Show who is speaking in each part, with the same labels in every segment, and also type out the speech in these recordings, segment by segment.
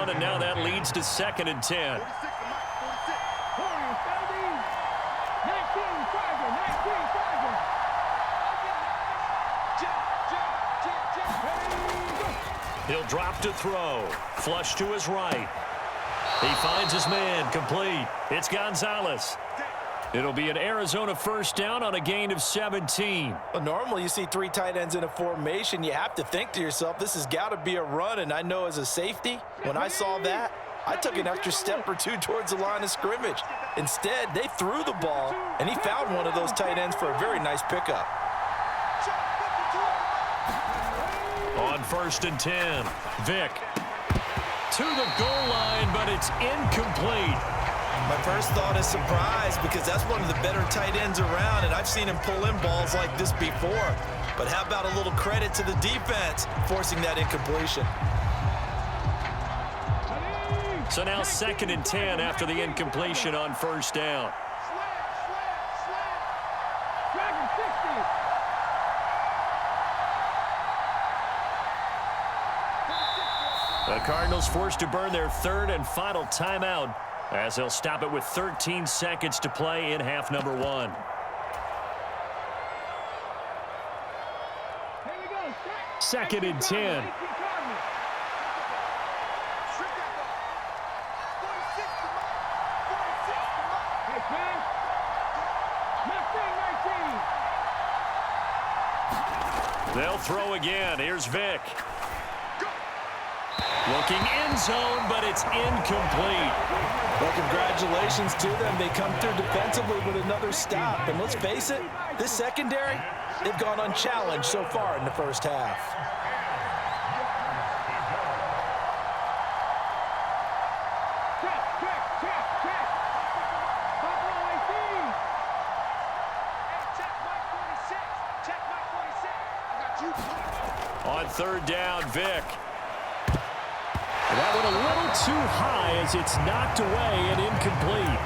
Speaker 1: run, and now that leads to 2nd and 10. He'll drop to throw. Flush to his right. He finds his man, complete. It's Gonzalez. It'll be an Arizona first down on a gain of 17.
Speaker 2: Well, normally you see 3 tight ends in a formation. You have to think to yourself, this has got to be a run. And I know as a safety, when I saw that, I took an extra step or 2 towards the line of scrimmage. Instead, they threw the ball, and he found one of those tight ends for a very nice pickup.
Speaker 1: On 1st and 10, Vick to the goal line, but it's incomplete.
Speaker 2: My first thought is surprise because that's one of the better tight ends around, and I've seen him pull in balls like this before. But how about a little credit to the defense forcing that incompletion?
Speaker 1: So now 2nd and 10 after the incompletion on 1st down. The Cardinals forced to burn their 3rd and final timeout as they'll stop it with 13 seconds to play in half number 1. Second and 10. They'll throw again. Here's Vick. Looking end zone, but it's incomplete.
Speaker 2: Well, congratulations to them. They come through defensively with another stop. And let's face it, this secondary, they've gone unchallenged so far in the first half.
Speaker 1: On 3rd down, Vick. That went a little too high as it's knocked away and incomplete.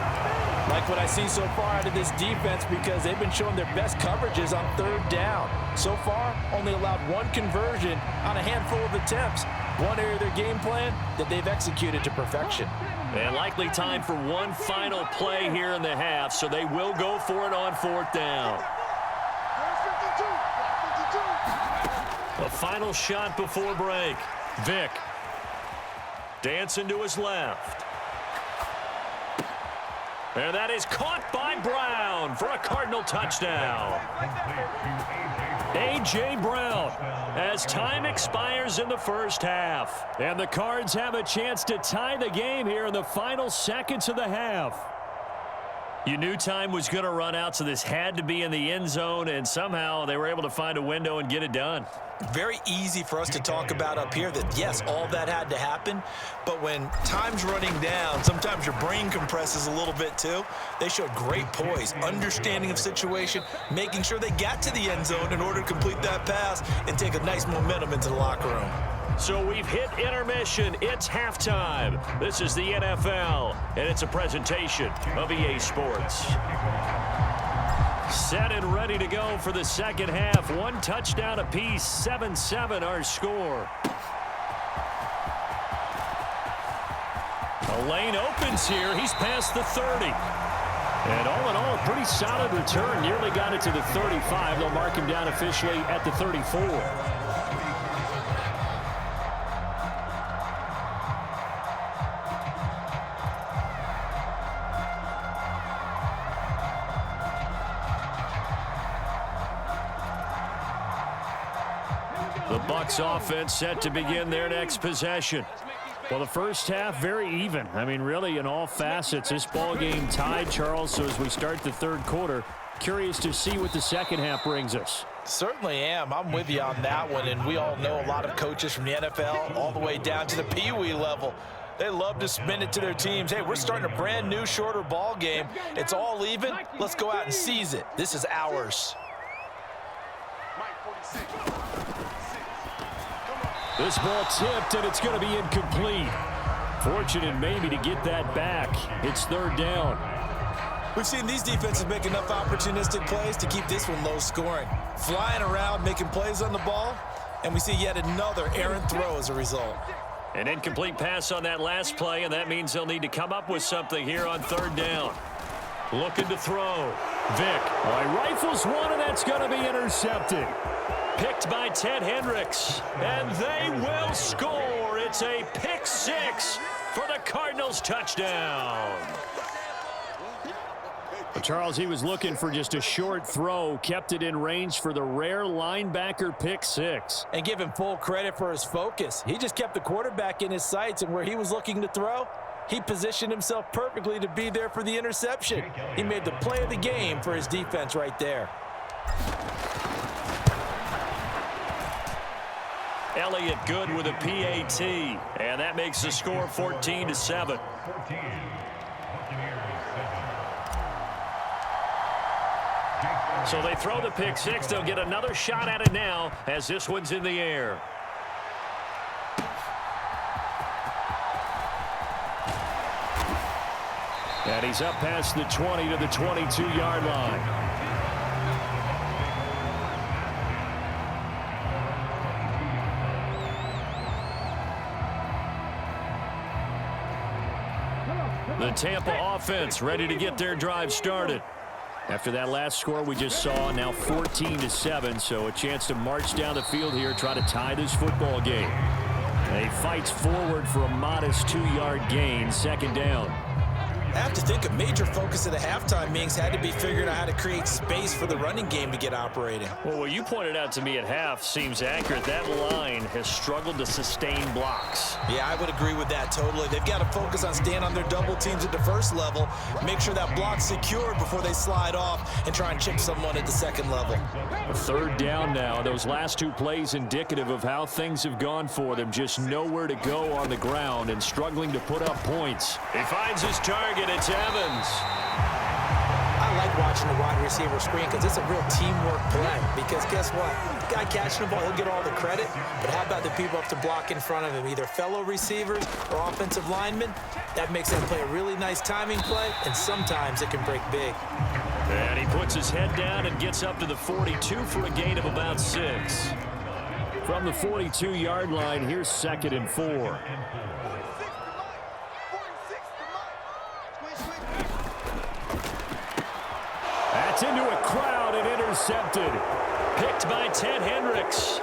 Speaker 2: Like what I see so far out of this defense because they've been showing their best coverages on 3rd down. So far, only allowed 1 conversion on a handful of attempts. One area of their game plan that they've executed to perfection.
Speaker 1: And likely time for one final play here in the half, so they will go for it on 4th down. A final shot before break. Vick. Dancing to his left. And that is caught by Brown for a Cardinal touchdown. A.J. Brown as time expires in the first half. And the Cards have a chance to tie the game here in the final seconds of the half. You knew time was going to run out, so this had to be in the end zone, and somehow they were able to find a window and get it done.
Speaker 2: Very easy for us to talk about up here that, yes, all that had to happen, but when time's running down, sometimes your brain compresses a little bit too. They showed great poise, understanding of situation, making sure they got to the end zone in order to complete that pass and take a nice momentum into the locker room.
Speaker 1: So we've hit intermission. It's halftime. This is the NFL, and it's a presentation of EA Sports. Set and ready to go for the second half. 1 touchdown apiece, 7-7 our score. A lane opens here. He's past the 30. And all in all, a pretty solid return. Nearly got it to the 35. They'll mark him down officially at the 34. The Bucs offense set to begin their next possession. Well, the first half, very even. I mean, really, in all facets, this ball game tied, Charles. So as we start the 3rd quarter, curious to see what the second half brings us.
Speaker 2: Certainly am. I'm with you on that one. And we all know a lot of coaches from the NFL all the way down to the Pee-wee level. They love to spin it to their teams. Hey, we're starting a brand new, shorter ball game. It's all even. Let's go out and seize it. This is ours.
Speaker 1: This ball tipped, and it's going to be incomplete. Fortunate maybe to get that back. It's 3rd down.
Speaker 2: We've seen these defenses make enough opportunistic plays to keep this one low scoring. Flying around, making plays on the ball, and we see yet another errant throw as a result.
Speaker 1: An incomplete pass on that last play, and that means they'll need to come up with something here on third down. Looking to throw. Vick rifles one, and that's going to be intercepted. Picked by Ted Hendricks, and they will score. It's a pick six for the Cardinals touchdown. Well, Charles, he was looking for just a short throw, kept it in range for the rare linebacker pick six.
Speaker 2: And give him full credit for his focus. He just kept the quarterback in his sights, and where he was looking to throw, he positioned himself perfectly to be there for the interception. He made the play of the game for his defense right there.
Speaker 1: Elliott good with a PAT, and that makes the score 14-7. So they throw the pick six. They'll get another shot at it now as this one's in the air. And he's up past the 20 to the 22-yard line. The Tampa offense ready to get their drive started. After that last score we just saw, now 14-7, so a chance to march down the field here, try to tie this football game. He fights forward for a modest 2-yard gain, second down.
Speaker 2: I have to think a major focus of the halftime meetings had to be figuring out how to create space for the running game to get operating.
Speaker 1: Well, what you pointed out to me at half seems accurate. That line has struggled to sustain blocks.
Speaker 2: Yeah, I would agree with that totally. They've got to focus on staying on their double teams at the first level, make sure that block's secured before they slide off and try and chip someone at the second level.
Speaker 1: A third down now. Those last two plays indicative of how things have gone for them. Just nowhere to go on the ground and struggling to put up points. He finds his target. It's Evans.
Speaker 2: I like watching the wide receiver screen because it's a real teamwork play. Because guess what? The guy catching the ball, he'll get all the credit. But how about the people up to block in front of him, either fellow receivers or offensive linemen? That makes them play a really nice timing play, and sometimes it can break big.
Speaker 1: And he puts his head down and gets up to the 42 for a gain of about 6. From the 42-yard line, here's 2nd and 4. That's into a crowd and intercepted. Picked by Ted Hendricks.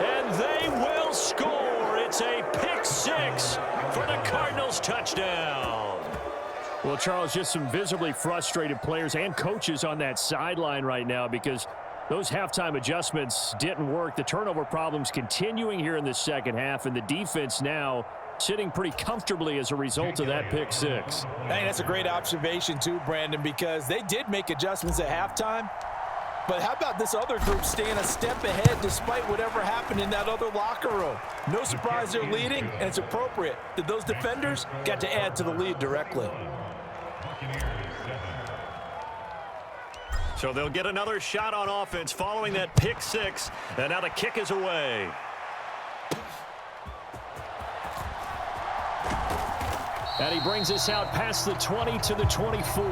Speaker 1: And they will score. It's a pick 6 for the Cardinals touchdown. Well, Charles, just some visibly frustrated players and coaches on that sideline right now because those halftime adjustments didn't work. The turnover problems continuing here in the second half, and the defense now sitting pretty comfortably as a result of that pick 6.
Speaker 2: Hey, that's a great observation too, Brandon, because they did make adjustments at halftime. But how about this other group staying a step ahead despite whatever happened in that other locker room? No surprise they're leading, and it's appropriate that those defenders got to add to the lead directly.
Speaker 1: So they'll get another shot on offense following that pick 6, and now the kick is away. And he brings us out past the 20 to the 24.